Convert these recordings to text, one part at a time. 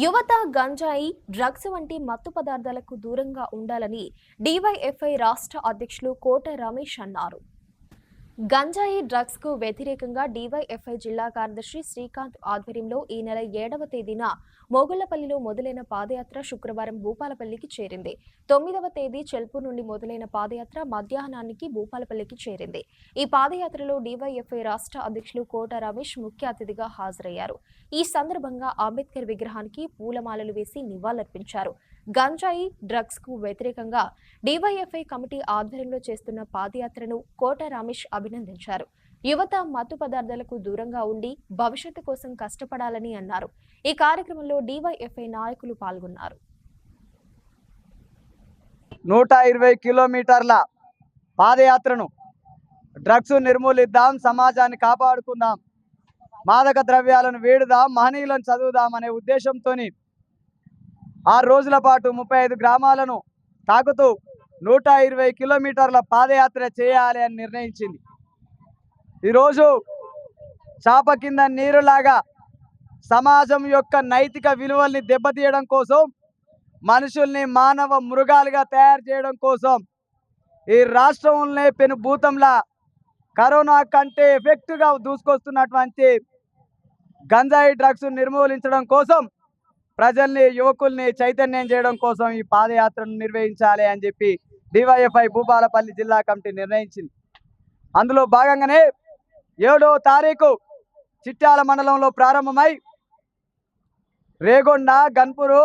యువత గంజాయి, డ్రగ్స్ వంటి మత్తు పదార్థాలకు దూరంగా ఉండాలని డీవైఎఫ్ఐ రాష్ట్ర అధ్యక్షులు కోట రమేష్ అన్నారు. గంజాయి, డ్రగ్స్ కు వ్యతిరేకంగా డీవైఎఫ్ఐ జిల్లా కార్యదర్శి శ్రీకాంత్ ఆధ్వర్యంలో ఈ నెల 7వ తేదీన మోగుళ్లపల్లిలో మొదలైన పాదయాత్ర శుక్రవారం భూపాలపల్లికి చేరింది. 9వ తేదీ చెల్పూర్ నుండి మొదలైన పాదయాత్ర మధ్యాహ్నానికి భూపాలపల్లికి చేరింది. ఈ పాదయాత్రలో డీవైఎఫ్ఐ రాష్ట్ర అధ్యక్షులు కోట రమేష్ ముఖ్య అతిథిగా హాజరయ్యారు. ఈ సందర్భంగా అంబేద్కర్ విగ్రహానికి పూలమాలలు వేసి నివాళులర్పించారు. గంజాయి, డ్రగ్స్ కు వ్యతిరేకంగా డీవైఎఫ్ఐ కమిటీ ఆధ్వర్యంలో చేస్తున్న పాదయాత్రను కోట రమేష్ అభినందించారు. యువత మత్తు పదార్థాలకు దూరంగా ఉండి భవిష్యత్తు కోసం కష్టపడాలని అన్నారు. ఈ కార్యక్రమంలో డీవైఎఫ్ఐ నాయకులు పాల్గొన్నారు. 120 కిలోమీటర్ల పాదయాత్రను డ్రగ్స్ నిర్మూలిద్దాం, సమాజాన్ని కాపాడుకుందాం, మాదక ద్రవ్యాలను వేడుదాం, మహనీయులను చదువుదాం అనే ఉద్దేశంతో 6 రోజుల పాటు 35 గ్రామాలను తాకుతూ 120 కిలోమీటర్ల పాదయాత్ర చేయాలి అని నిర్ణయించింది. ఈరోజు చాప కింద నీరులాగా సమాజం యొక్క నైతిక విలువల్ని దెబ్బతీయడం కోసం, మనుషుల్ని మానవ మృగాలుగా తయారు చేయడం కోసం ఈ రాష్ట్రంలోనే పెనుభూతంలా కరోనా కంటే ఎఫెక్ట్గా దూసుకొస్తున్నటువంటి గంజాయి, డ్రగ్స్ నిర్మూలించడం కోసం, ప్రజల్ని, యువకుల్ని చైతన్యం చేయడం కోసం ఈ పాదయాత్రను నిర్వహించాలి అని చెప్పి డివైఎఫ్ఐ భూపాలపల్లి జిల్లా కమిటీ నిర్ణయించింది. అందులో భాగంగానే 7వ తారీఖు చిట్యాల మండలంలో ప్రారంభమై రేగొండ, గన్పూరు,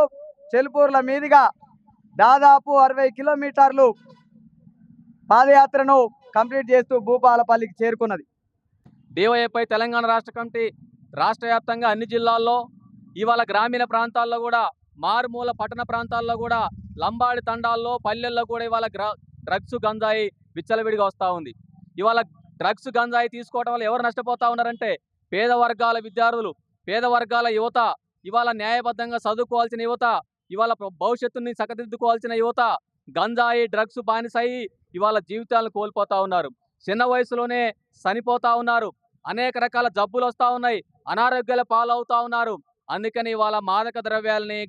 చెల్పూర్ల మీదుగా దాదాపు 60 కిలోమీటర్లు పాదయాత్రను కంప్లీట్ చేస్తూ భూపాలపల్లికి చేరుకున్నది. డివైఎఫ్ఐ తెలంగాణ రాష్ట్ర కమిటీ రాష్ట్ర వ్యాప్తంగా అన్ని జిల్లాల్లో, ఇవాళ గ్రామీణ ప్రాంతాల్లో కూడా, మారుమూల పట్టణ ప్రాంతాల్లో కూడా, లంబాడి తండాల్లో, పల్లెల్లో కూడా ఇవాళ డ్రగ్స్, గంజాయి విచ్చలవిడిగా వస్తూ ఉంది. ఇవాళ డ్రగ్స్, గంజాయి తీసుకోవడం వల్ల ఎవరు నష్టపోతూ ఉన్నారంటే పేద వర్గాల విద్యార్థులు, పేద వర్గాల యువత, ఇవాళ న్యాయబద్ధంగా చదువుకోవాల్సిన యువత, ఇవాళ భవిష్యత్తుని చక్కదిద్దుకోవాల్సిన యువత గంజాయి, డ్రగ్స్ బానిసయి ఇవాళ జీవితాలను కోల్పోతూ ఉన్నారు. చిన్న వయసులోనే చనిపోతూ ఉన్నారు. అనేక రకాల జబ్బులు వస్తూ ఉన్నాయి. అనారోగ్యాల పాలవుతూ ఉన్నారు. అందుకని ఇవాళ మాదక ద్రవ్యాలని,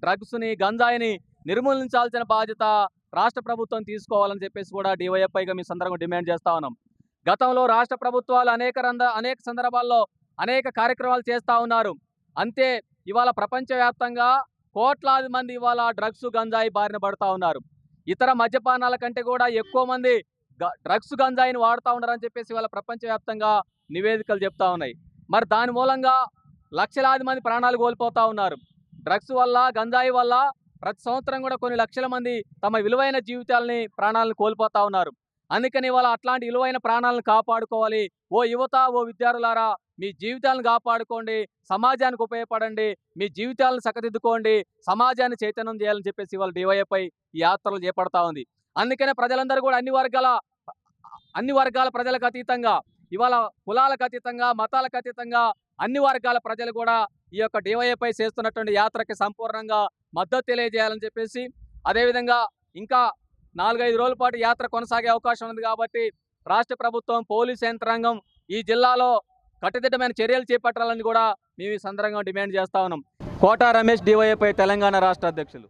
డ్రగ్స్ని, గంజాయిని నిర్మూలించాల్సిన బాధ్యత రాష్ట్ర ప్రభుత్వం తీసుకోవాలని చెప్పేసి కూడా డివైఎఫ్ఐగా మీ సందర్భంగా డిమాండ్ చేస్తూ ఉన్నాం. గతంలో రాష్ట్ర ప్రభుత్వాలు అనేక సందర్భాల్లో అనేక కార్యక్రమాలు చేస్తూ ఉన్నారు. అంతే ఇవాళ ప్రపంచవ్యాప్తంగా కోట్లాది మంది ఇవాళ డ్రగ్స్, గంజాయి బారిన పడుతూ ఉన్నారు. ఇతర మద్యపానాల కంటే కూడా ఎక్కువ మంది డ్రగ్స్, గంజాయిని వాడుతూ ఉన్నారని చెప్పేసి ఇవాళ ప్రపంచవ్యాప్తంగా నివేదికలు చెప్తా ఉన్నాయి. మరి దాని మూలంగా లక్షలాది మంది ప్రాణాలు కోల్పోతూ ఉన్నారు. డ్రగ్స్ వల్ల, గంజాయి వల్ల ప్రతి సంవత్సరం కూడా కొన్ని లక్షల మంది తమ విలువైన జీవితాలని, ప్రాణాలను కోల్పోతూ ఉన్నారు. అందుకని ఇవాళ అట్లాంటి విలువైన ప్రాణాలను కాపాడుకోవాలి. ఓ యువత, ఓ విద్యార్థులారా, మీ జీవితాలను కాపాడుకోండి, సమాజానికి ఉపయోగపడండి, మీ జీవితాలను చక్కదిద్దుకోండి, సమాజాన్ని చైతన్యం చేయాలని చెప్పేసి ఇవాళ డివైఎఫ్ఐ ఈ యాత్రలు చేపడతా ఉంది. అందుకనే ప్రజలందరూ కూడా అన్ని వర్గాల ప్రజలకు అతీతంగా, ఇవాళ కులాలకు అతీతంగా, మతాలకు అతీతంగా అన్ని వర్గాల ప్రజలు కూడా ఈ యొక్క డివైఎఫ్ఐ చేస్తున్నటువంటి యాత్రకి సంపూర్ణంగా మద్దతు తెలియజేయాలని చెప్పేసి, అదేవిధంగా ఇంకా 4-5 రోజుల పాటు యాత్ర కొనసాగే అవకాశం ఉంది కాబట్టి రాష్ట్ర ప్రభుత్వం, పోలీస్ యంత్రాంగం ఈ జిల్లాలో కట్టుదిట్టమైన చర్యలు చేపట్టాలని కూడా మేము ఈ సందర్భంగా డిమాండ్ చేస్తా ఉన్నాం. కోట రమేష్, డివైఎఫ్ఐ తెలంగాణ రాష్ట్ర అధ్యక్షులు.